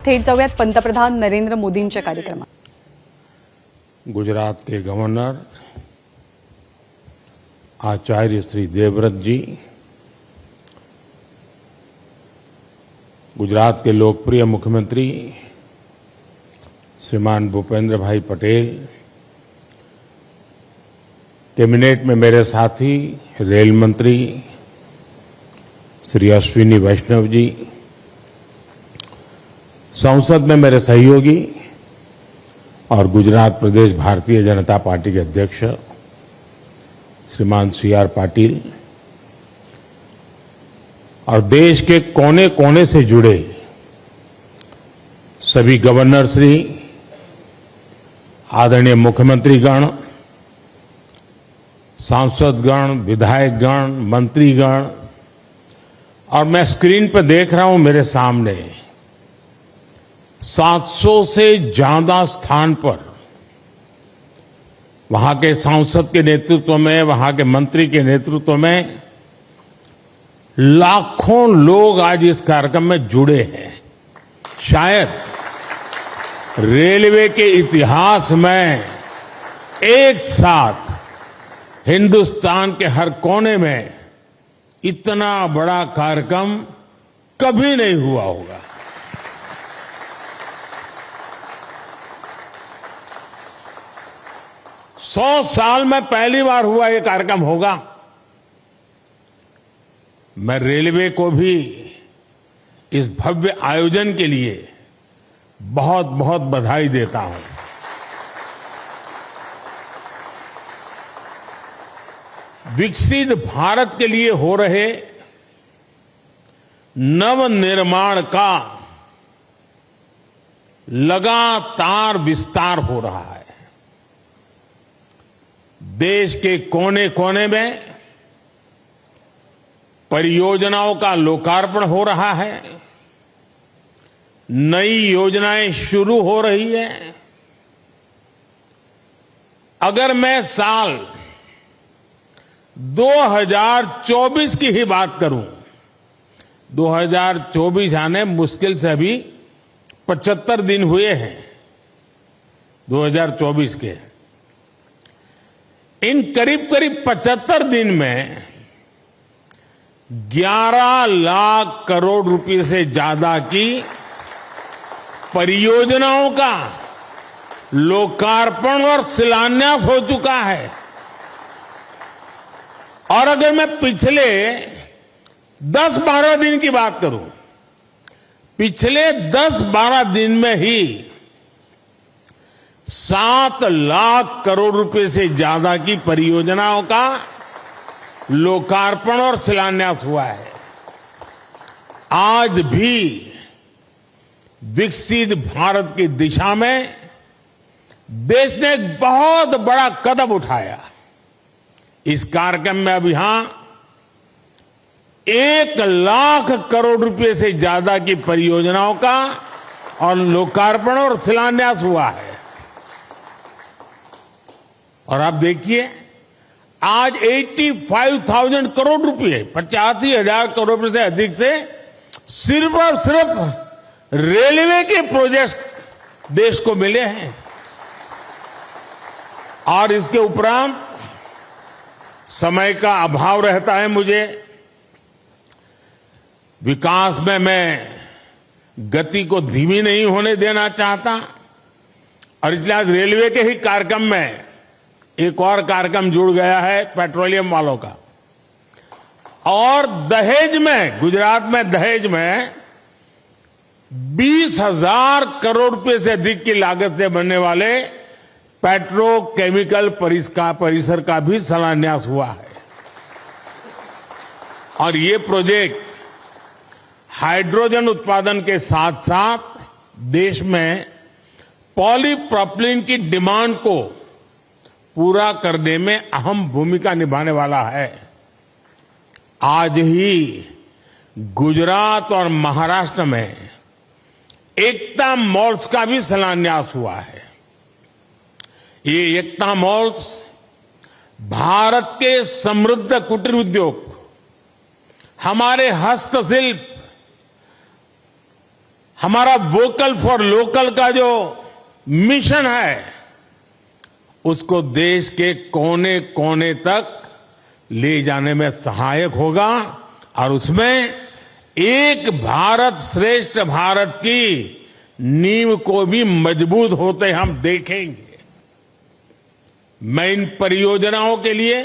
थेट जाऊयात पंतप्रधान नरेंद्र मोदींच्या कार्यक्रमात. गुजरात के गवर्नर आचार्य श्री देवव्रत जी, गुजरात के लोकप्रिय मुख्यमंत्री श्रीमान भूपेंद्र भाई पटेल, कैबिनेट में मेरे साथी रेल मंत्री श्री अश्विनी वैष्णव जी, संसद में मेरे सहयोगी और गुजरात प्रदेश भारतीय जनता पार्टी के अध्यक्ष श्रीमान सी आर पाटिल और देश के कोने कोने से जुड़े सभी गवर्नर श्री, आदरणीय मुख्यमंत्रीगण, सांसदगण, विधायकगण, मंत्रीगण, और मैं स्क्रीन पर देख रहा हूं मेरे सामने 700 से ज्यादा स्थान पर वहां के सांसद के नेतृत्व में, वहां के मंत्री के नेतृत्व में लाखों लोग आज इस कार्यक्रम में जुड़े हैं. शायद रेलवे के इतिहास में एक साथ हिंदुस्तान के हर कोने में इतना बड़ा कार्यक्रम कभी नहीं हुआ होगा. सौ साल में पहली बार हुआ ये कार्यक्रम होगा. मैं रेलवे को भी इस भव्य आयोजन के लिए बहुत बहुत बधाई देता हूं. विकसित भारत के लिए हो रहे नवनिर्माण का लगातार विस्तार हो रहा है. देश के कोने कोने में परियोजनाओं का लोकार्पण हो रहा है, नई योजनाएं शुरू हो रही है. अगर मैं साल 2024 की ही बात करूं, 2024 आने मुश्किल से अभी 75 दिन हुए हैं 2024 के. इन करीब करीब 75 दिन में 11 लाख करोड़ रुपए से ज्यादा की परियोजनाओं का लोकार्पण और शिलान्यास हो चुका है. और अगर मैं पिछले 10-12 दिन की बात करूं, पिछले 10-12 दिन में ही 7 लाख करोड़ रुपए से ज्यादा की परियोजनाओं का लोकार्पण और शिलान्यास हुआ है. आज भी विकसित भारत की दिशा में देश ने एक बहुत बड़ा कदम उठाया. इस कार्यक्रम में अब यहां 1 लाख करोड़ रुपए से ज्यादा की परियोजनाओं का और लोकार्पण और शिलान्यास हुआ है. और आप देखिए, आज 85,000 करोड़ रुपए, 85,000 करोड़ रुपए से अधिक से सिर्फ और सिर्फ रेलवे के प्रोजेक्ट देश को मिले हैं. और इसके उपरांत समय का अभाव रहता है मुझे, विकास में मैं गति को धीमी नहीं होने देना चाहता, और इसलिए आज रेलवे के ही कार्यक्रम में एक और कार्यक्रम जुड़ गया है पेट्रोलियम वालों का. और दहेज में, गुजरात में दहेज में 20,000 करोड़ रुपए से अधिक की लागत से बनने वाले पेट्रोकेमिकल परिसर का भी शिलान्यास हुआ है. और ये प्रोजेक्ट हाइड्रोजन उत्पादन के साथ साथ देश में पॉलीप्रोपिलीन की डिमांड को पूरा करने में अहम भूमिका निभाने वाला है. आज ही गुजरात और महाराष्ट्र में एकता मॉल्स का भी शिलान्यास हुआ है. ये एकता मॉल्स भारत के समृद्ध कुटीर उद्योग, हमारे हस्तशिल्प, हमारा वोकल फॉर लोकल का जो मिशन है उसको देश के कोने कोने तक ले जाने में सहायक होगा और उसमें एक भारत श्रेष्ठ भारत की नींव को भी मजबूत होते हम देखेंगे। मैं इन परियोजनाओं के लिए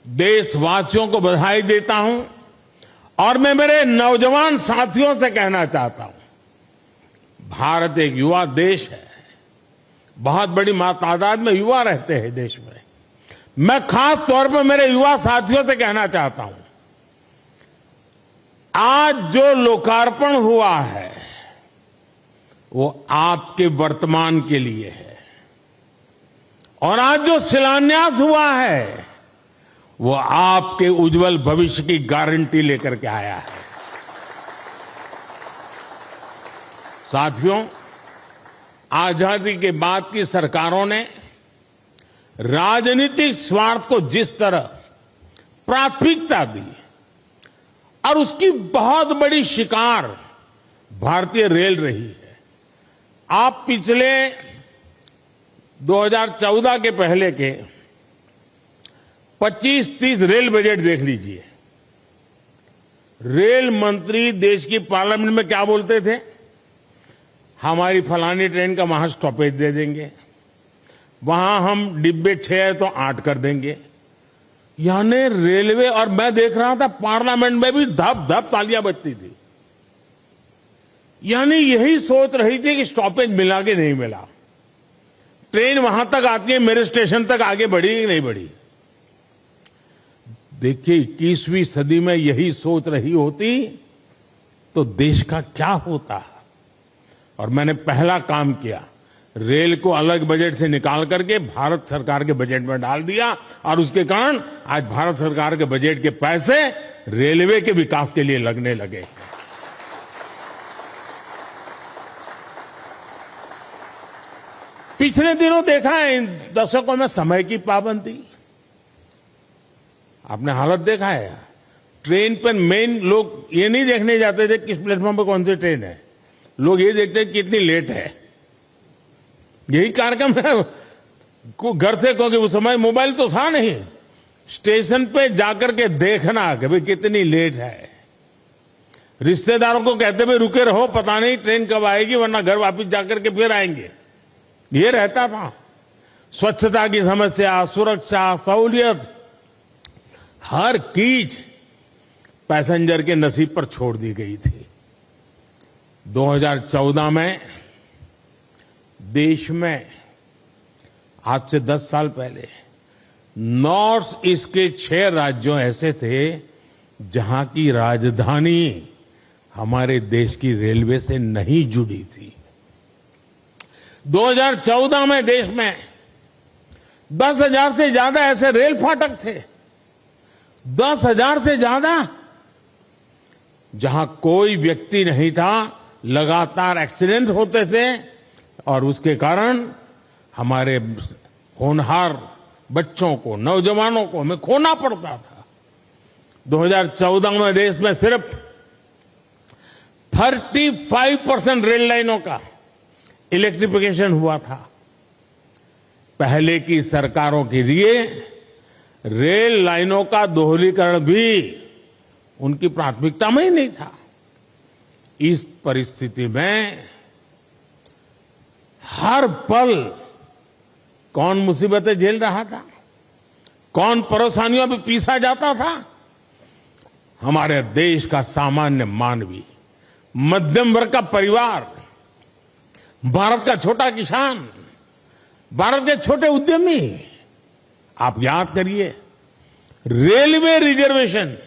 देशवासियों को बधाई देता हूं और मैं मेरे नौजवान साथियों से कहना चाहता हूं, भारत एक युवा देश है, बहुत बड़ी तादाद में युवा रहते हैं देश में। मैं खास तौर पर मेरे युवा साथियों से कहना चाहता हूं, आज जो लोकार्पण हुआ है वो आपके वर्तमान के लिए है और आज जो शिलान्यास हुआ है वो आपके उज्जवल भविष्य की गारंटी लेकर के आया है। साथियों, आजादी के बाद की सरकारों ने राजनीतिक स्वार्थ को जिस तरह प्राथमिकता दी और उसकी बहुत बड़ी शिकार भारतीय रेल रही है। आप पिछले 2014 के पहले के 25-30 रेल बजट देख लीजिए। रेल मंत्री देश की पार्लियामेंट में क्या बोलते थे, हमारी फलानी ट्रेन का वहां स्टॉपेज दे देंगे, वहां हम डिब्बे 6 है तो 8 कर देंगे। यानी रेलवे, और मैं देख रहा था पार्लियामेंट में भी धप धप तालियां बजती थी। यानी यही सोच रही थी कि स्टॉपेज मिला कि नहीं मिला, ट्रेन वहां तक आती है, मेरे स्टेशन तक आगे बढ़ी कि नहीं बढ़ी। देखिए 21वीं सदी में यही सोच रही होती तो देश का क्या होता। और मैंने पहला काम किया, रेल को अलग बजट से निकाल करके भारत सरकार के बजट में डाल दिया और उसके कारण आज भारत सरकार के बजट के पैसे रेलवे के विकास के लिए लगने लगे। पिछले दिनों देखा है इन दशकों में समय की पाबंदी, आपने हालत देखा है। ट्रेन पर मेन लोग ये नहीं देखने जाते थे किस प्लेटफॉर्म पर कौन सी ट्रेन है, लोग ये देखते हैं कितनी लेट है। यही कार्यक्रम है घर से, क्योंकि उस समय मोबाइल तो था नहीं, स्टेशन पे जाकर के देखना कि भाई कितनी लेट है। रिश्तेदारों को कहते भाई रुके रहो, पता नहीं ट्रेन कब आएगी, वरना घर वापस जाकर के फिर आएंगे। ये रहता था। स्वच्छता की समस्या, सुरक्षा, सहूलियत, हर चीज पैसेंजर के नसीब पर छोड़ दी गई थी। 2014 में देश में आज से 10 साल पहले नॉर्थ ईस्ट के 6 राज्यों ऐसे थे जहां की राजधानी हमारे देश की रेलवे से नहीं जुड़ी थी। 2014 में देश में 10,000 से ज्यादा ऐसे रेल फाटक थे, 10,000 से ज्यादा, जहां कोई व्यक्ति नहीं था, लगातार एक्सीडेंट होते थे और उसके कारण हमारे होनहार बच्चों को, नौजवानों को हमें खोना पड़ता था। 2014 में देश में सिर्फ 35% रेल लाइनों का इलेक्ट्रिफिकेशन हुआ था। पहले की सरकारों के लिए रेल लाइनों का दोहरीकरण भी उनकी प्राथमिकता में ही नहीं था। इस परिस्थिति में हर पल कौन मुसीबतें झेल रहा था, कौन परेशानियों में पीसा जाता था? हमारे देश का सामान्य मानवी, मध्यम वर्ग का परिवार, भारत का छोटा किसान, भारत के छोटे उद्यमी। आप याद करिए, रेलवे रिजर्वेशन,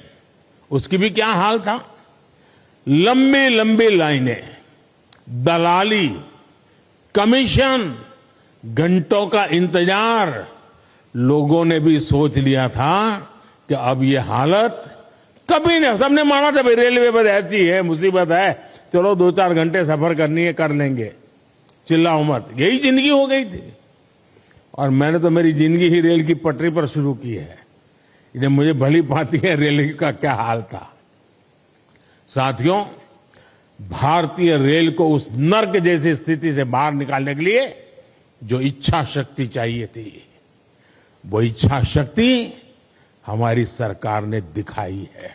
उसकी भी क्या हाल था। लंबी लंबी लाइनें, दलाली, कमीशन, घंटों का इंतजार। लोगों ने भी सोच लिया था कि अब ये हालत कभी नहीं, सबने माना था भाई रेलवे बस ऐसी है, मुसीबत है, चलो 2-4 घंटे सफर करनी है, कर लेंगे, चिल्लाओ मत। यही जिंदगी हो गई थी। और मैंने तो मेरी जिंदगी ही रेल की पटरी पर शुरू की है, जब मुझे भली भांति है रेल का क्या हाल था। साथियों, भारतीय रेल को उस नर्क जैसी स्थिति से बाहर निकालने के लिए जो इच्छा शक्ति चाहिए थी, वो इच्छा शक्ति हमारी सरकार ने दिखाई है।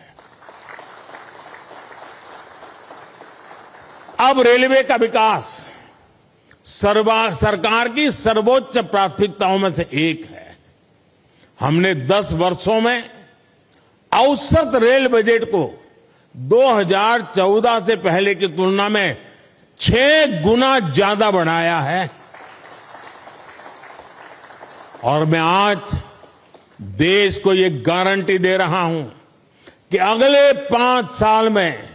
अब रेलवे का विकास सरकार की सर्वोच्च प्राथमिकताओं में से एक है। हमने 10 वर्षों में औसत रेल बजट को 2014 से पहले की तुलना में 6 गुना ज्यादा बढ़ाया है। और मैं आज देश को ये गारंटी दे रहा हूं कि अगले 5 साल में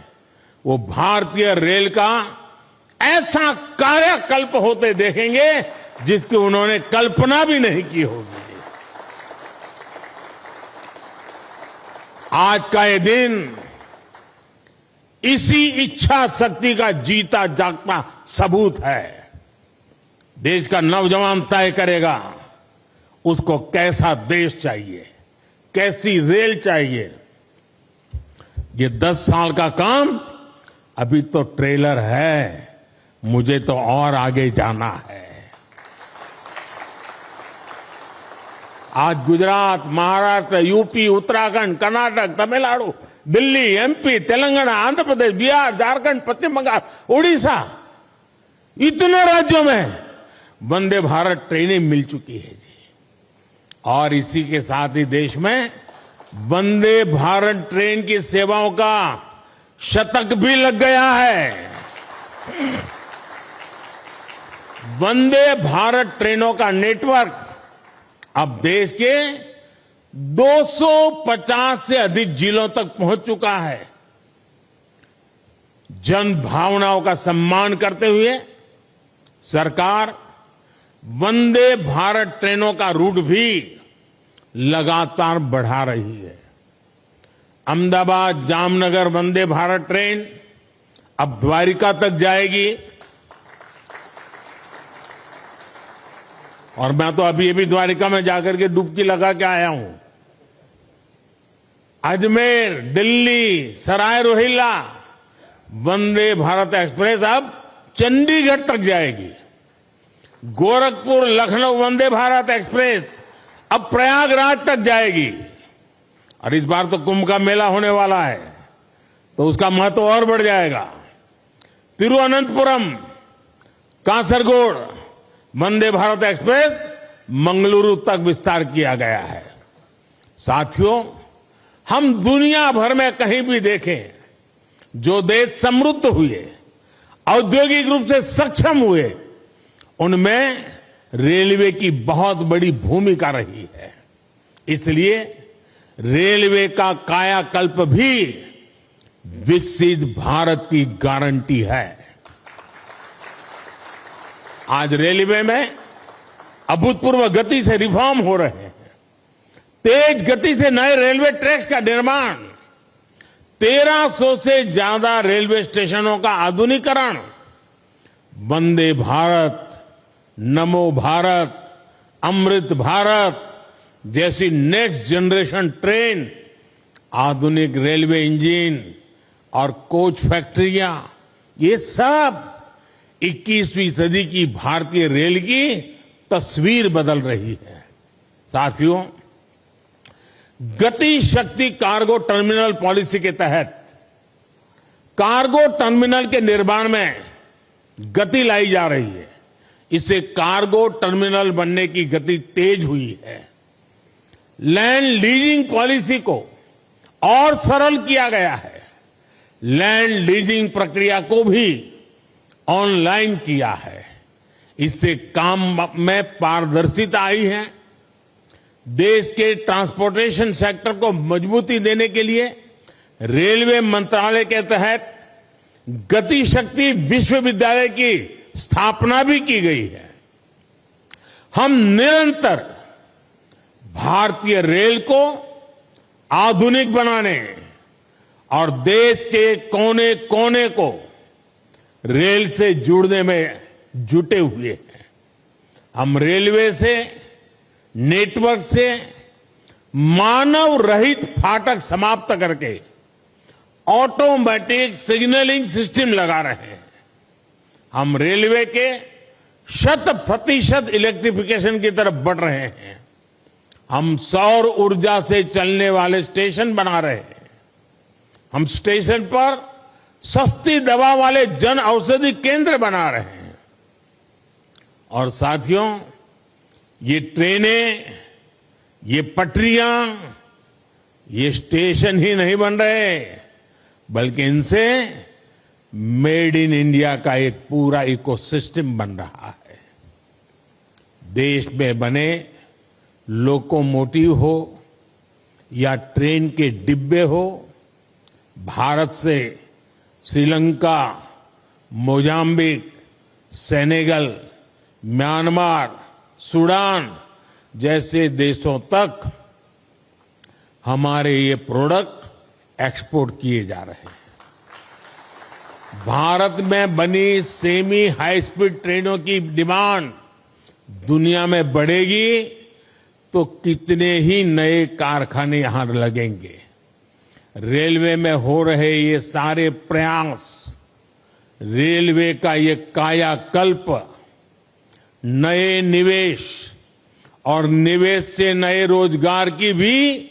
वो भारतीय रेल का ऐसा कायाकल्प होते देखेंगे जिसकी उन्होंने कल्पना भी नहीं की होगी। आज का ये दिन इसी इच्छा शक्ति का जीता जागता सबूत है। देश का नौजवान तय करेगा उसको कैसा देश चाहिए, कैसी रेल चाहिए। ये 10 साल का काम अभी तो ट्रेलर है, मुझे तो और आगे जाना है। आज गुजरात, महाराष्ट्र, यूपी, उत्तराखंड, कर्नाटक, तमिलनाडु, दिल्ली, एमपी, तेलंगाना, आंध्र प्रदेश, बिहार, झारखंड, पश्चिम बंगाल, उड़ीसा, इतने राज्यों में वंदे भारत ट्रेनें मिल चुकी है जी। और इसी के साथ ही देश में वंदे भारत ट्रेन की सेवाओं का शतक भी लग गया है। वंदे भारत ट्रेनों का नेटवर्क अब देश के 250 से अधिक जिलों तक पहुंच चुका है। जन भावनाओं का सम्मान करते हुए सरकार वंदे भारत ट्रेनों का रूट भी लगातार बढ़ा रही है। अहमदाबाद जामनगर वंदे भारत ट्रेन अब द्वारिका तक जाएगी। और मैं तो अभी द्वारिका में जाकर के डुबकी लगा के आया हूं। अजमेर, दिल्ली, सराय रोहिल्ला वंदे भारत एक्सप्रेस अब चंडीगढ़ तक जाएगी। गोरखपुर लखनऊ वंदे भारत एक्सप्रेस अब प्रयागराज तक जाएगी। और इस बार तो कुंभ का मेला होने वाला है तो उसका महत्व और बढ़ जाएगा। तिरुवनंतपुरम, कासरगोड वंदे भारत एक्सप्रेस मंगलुरु तक विस्तार किया गया है। साथियों, हम दुनिया भर में कहीं भी देखें, जो देश समृद्ध हुए, औद्योगिक रूप से सक्षम हुए, उनमें रेलवे की बहुत बड़ी भूमिका रही है। इसलिए रेलवे का कायाकल्प भी विकसित भारत की गारंटी है। आज रेलवे में अभूतपूर्व गति से रिफॉर्म हो रहे हैं। तेज गति से नए रेलवे ट्रैक्स का निर्माण, 1300 से ज्यादा रेलवे स्टेशनों का आधुनिकीकरण, वंदे भारत, नमो भारत, अमृत भारत जैसी नेक्स्ट जनरेशन ट्रेन, आधुनिक रेलवे इंजन और कोच फैक्ट्रियां, ये सब 21वीं सदी की भारतीय रेल की तस्वीर बदल रही है। साथियों, गति शक्ति कार्गो टर्मिनल पॉलिसी के तहत कार्गो टर्मिनल के निर्माण में गति लाई जा रही है। इससे कार्गो टर्मिनल बनने की गति तेज हुई है। लैंड लीजिंग पॉलिसी को और सरल किया गया है। लैंड लीजिंग प्रक्रिया को भी ऑनलाइन किया है। इससे काम में पारदर्शिता आई है। देश के ट्रांसपोर्टेशन सेक्टर को मजबूती देने के लिए रेलवे मंत्रालय के तहत गति शक्ति विश्वविद्यालय की स्थापना भी की गई है। हम निरंतर भारतीय रेल को आधुनिक बनाने और देश के कोने कोने को रेल से जोड़ने में जुटे हुए हैं। हम रेलवे से, नेटवर्क से मानव रहित फाटक समाप्त करके ऑटोमेटिक सिग्नलिंग सिस्टम लगा रहे हैं। हम रेलवे के 100% इलेक्ट्रिफिकेशन की तरफ बढ़ रहे हैं। हम सौर ऊर्जा से चलने वाले स्टेशन बना रहे हैं। हम स्टेशन पर सस्ती दवा वाले जन औषधि केंद्र बना रहे हैं। और साथियों, ये ट्रेनें, ये पटरियां, ये स्टेशन ही नहीं बन रहे, बल्कि इनसे मेड इन इंडिया का एक पूरा इकोसिस्टम बन रहा है। देश में बने लोकोमोटिव हो या ट्रेन के डिब्बे हो, भारत से Sri Lanka, Mozambique, Senegal, Myanmar, Sudan जैसे देशों तक हमारे ये प्रोडक्ट एक्सपोर्ट किए जा रहे हैं। भारत में बनी सेमी हाई स्पीड ट्रेनों की डिमांड दुनिया में बढ़ेगी तो कितने ही नए कारखाने यहां लगेंगे। रेलवे में हो रहे ये सारे प्रयास, रेलवे का ये कायाकल्प नए निवेश और निवेश से नए रोजगार की भी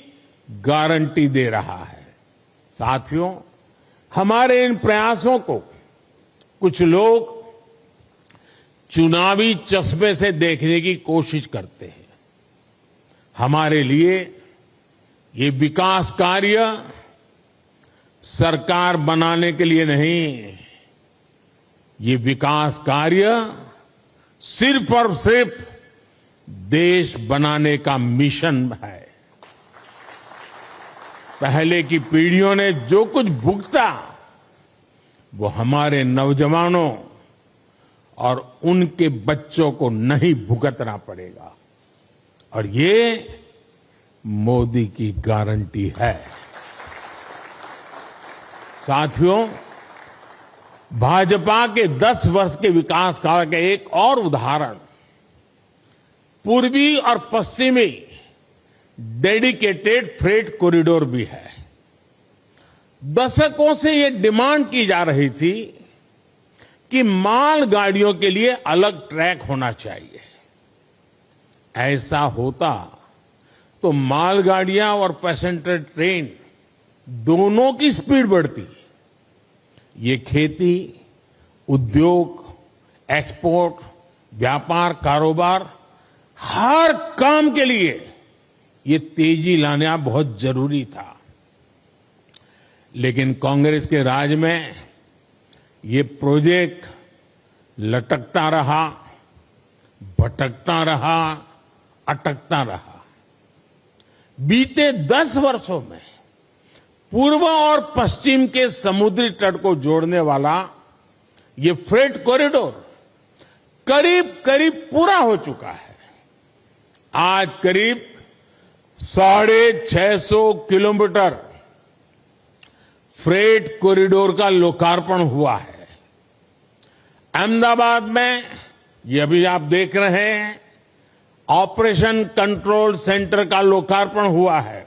गारंटी दे रहा है। साथियों, हमारे इन प्रयासों को कुछ लोग चुनावी चश्मे से देखने की कोशिश करते हैं। हमारे लिए ये विकास कार्य सरकार बनाने के लिए नहीं, ये विकास कार्य सिर्फ और सिर्फ देश बनाने का मिशन है। पहले की पीढ़ियों ने जो कुछ भुगता वो हमारे नौजवानों और उनके बच्चों को नहीं भुगतना पड़ेगा, और ये मोदी की गारंटी है। साथियों, भाजपा के 10 वर्ष के विकास काल का एक और उदाहरण पूर्वी और पश्चिमी डेडिकेटेड फ्रेट कॉरिडोर भी है। दशकों से ये डिमांड की जा रही थी कि माल गाड़ियों के लिए अलग ट्रैक होना चाहिए। ऐसा होता तो मालगाड़ियां और पैसेंजर ट्रेन दोनों की स्पीड बढ़ती। ये खेती, उद्योग, एक्सपोर्ट, व्यापार, कारोबार, हर काम के लिए ये तेजी लाना बहुत जरूरी था। लेकिन कांग्रेस के राज में ये प्रोजेक्ट लटकता रहा, भटकता रहा, अटकता रहा। बीते 10 वर्षों में पूर्व और पश्चिम के समुद्री तट को जोड़ने वाला ये फ्रेट कॉरिडोर करीब करीब पूरा हो चुका है। आज करीब 650 किलोमीटर फ्रेट कॉरिडोर का लोकार्पण हुआ है। अहमदाबाद में ये अभी आप देख रहे हैं, ऑपरेशन कंट्रोल सेंटर का लोकार्पण हुआ है।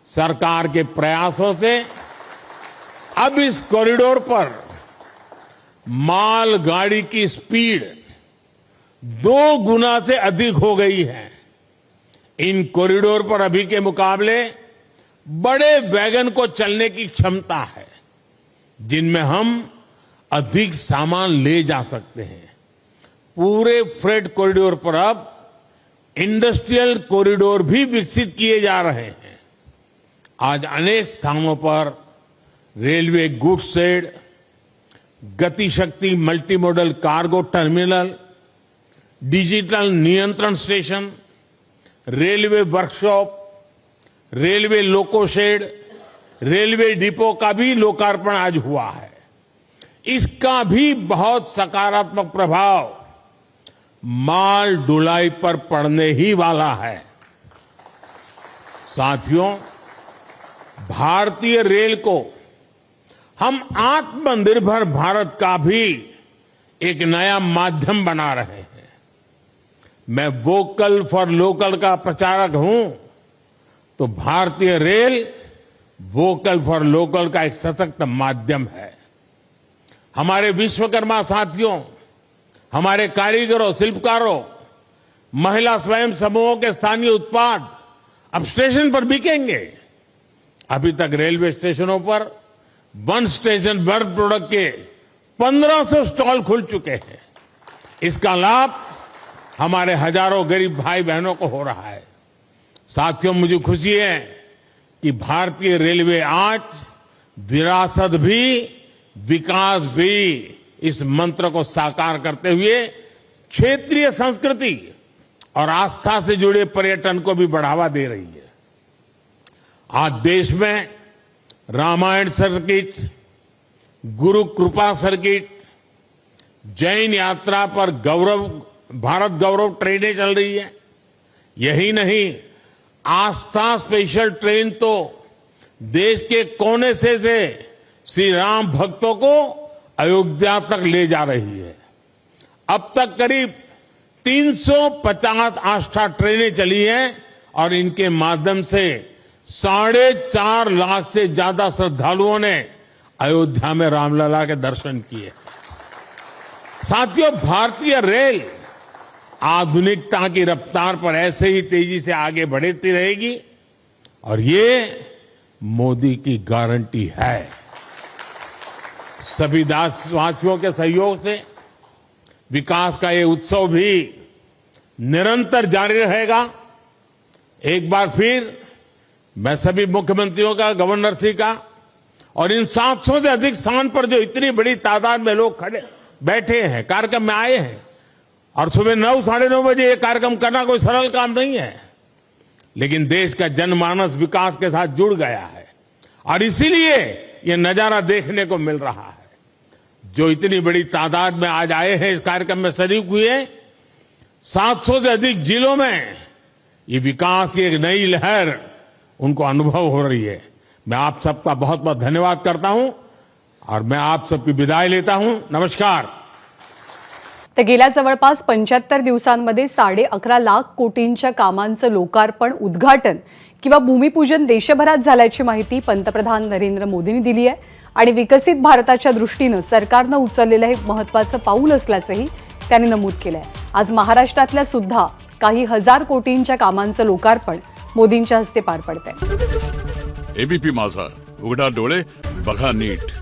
सरकार के प्रयासों से अब इस कॉरिडोर पर माल गाड़ी की स्पीड 2 गुना से अधिक हो गई है। इन कॉरिडोर पर अभी के मुकाबले बड़े वैगन को चलने की क्षमता है, जिनमें हम अधिक सामान ले जा सकते हैं। पूरे फ्रेट कॉरिडोर पर अब इंडस्ट्रियल कॉरिडोर भी विकसित किए जा रहे हैं। आज अनेक स्थानों पर railway goods shed, Gati Shakti multi modal cargo terminal, digital नियंत्रण station, railway workshop, railway loco shed, railway depot का भी लोकार्पण आज हुआ है। इसका भी बहुत सकारात्मक प्रभाव माल ढुलाई पर पड़ने ही वाला है। साथियों, भारतीय रेल को हम आत्मनिर्भर भारत का भी एक नया माध्यम बना रहे हैं। मैं वोकल फॉर लोकल का प्रचारक हूं, तो भारतीय रेल वोकल फॉर लोकल का एक सशक्त माध्यम है। हमारे विश्वकर्मा साथियों, हमारे कारीगरों, शिल्पकारों, महिला स्वयं समूहों के स्थानीय उत्पाद अब स्टेशन पर बिकेंगे। अभी तक रेलवे स्टेशनों पर वन स्टेशन वन प्रोडक्ट के 1500 स्टॉल खुल चुके हैं। इसका लाभ हमारे हजारों गरीब भाई बहनों को हो रहा है। साथियों, मुझे खुशी है कि भारतीय रेलवे आज विरासत भी विकास भी इस मंत्र को साकार करते हुए क्षेत्रीय संस्कृति और आस्था से जुड़े पर्यटन को भी बढ़ावा दे रही है। आज देश में रामायण सर्किट, गुरु कृपा सर्किट, जैन यात्रा पर भारत गौरव ट्रेनें चल रही है। यही नहीं, आस्था स्पेशल ट्रेन तो देश के कोने से श्री राम भक्तों को अयोध्या तक ले जा रही है। अब तक करीब 350 आस्था ट्रेनें चली हैं और इनके माध्यम से 4.5 लाख से ज्यादा श्रद्धालुओं ने अयोध्या में रामलला के दर्शन किए। साथियों, भारतीय रेल आधुनिकता की रफ्तार पर ऐसे ही तेजी से आगे बढ़ती रहेगी और ये मोदी की गारंटी है। सभी देशवासियों के सहयोग से विकास का ये उत्सव भी निरंतर जारी रहेगा। एक बार फिर मैं सभी मुख्यमंत्रियों का, गवर्नर श्री का और इन 700 से अधिक स्थान पर जो इतनी बड़ी तादाद में लोग खड़े बैठे हैं, कार्यक्रम में आए हैं, और सुबह 9 साढ़े 9 बजे ये कार्यक्रम करना कोई सरल काम नहीं है, लेकिन देश का जनमानस विकास के साथ जुड़ गया है और इसीलिए ये नजारा देखने को मिल रहा है। जो इतनी बड़ी तादाद में आज आए हैं, इस कार्यक्रम में शरीक हुए, 700 से अधिक जिलों में ये विकास की एक नई लहर उनको अनुभव हो रही है। मैं आप सबका बहुत बहुत धन्यवाद करता हूं और मैं आप सबकी विदाई लेता हूं। नमस्कार। तर गेल्या जवळपास 75 दिवसांमध्ये 11.5 लाख कोटींच्या कामांचं लोकार्पण, उद्घाटन किंवा भूमिपूजन देशभरात झाल्याची माहिती पंतप्रधान नरेंद्र मोदींनी दिली आहे आणि विकसित भारताच्या दृष्टीने सरकारने उचललेले हे महत्त्वाचे पाऊल असल्याचंही त्यांनी नमूद केलंय। आज महाराष्ट्रातल्या सुद्धा काही हजार कोटींच्या कामांचं लोकार्पण मोदींच्या हस्ते पार पडतंय। एबीपी माझा, उघडा डोळे बघा नीट।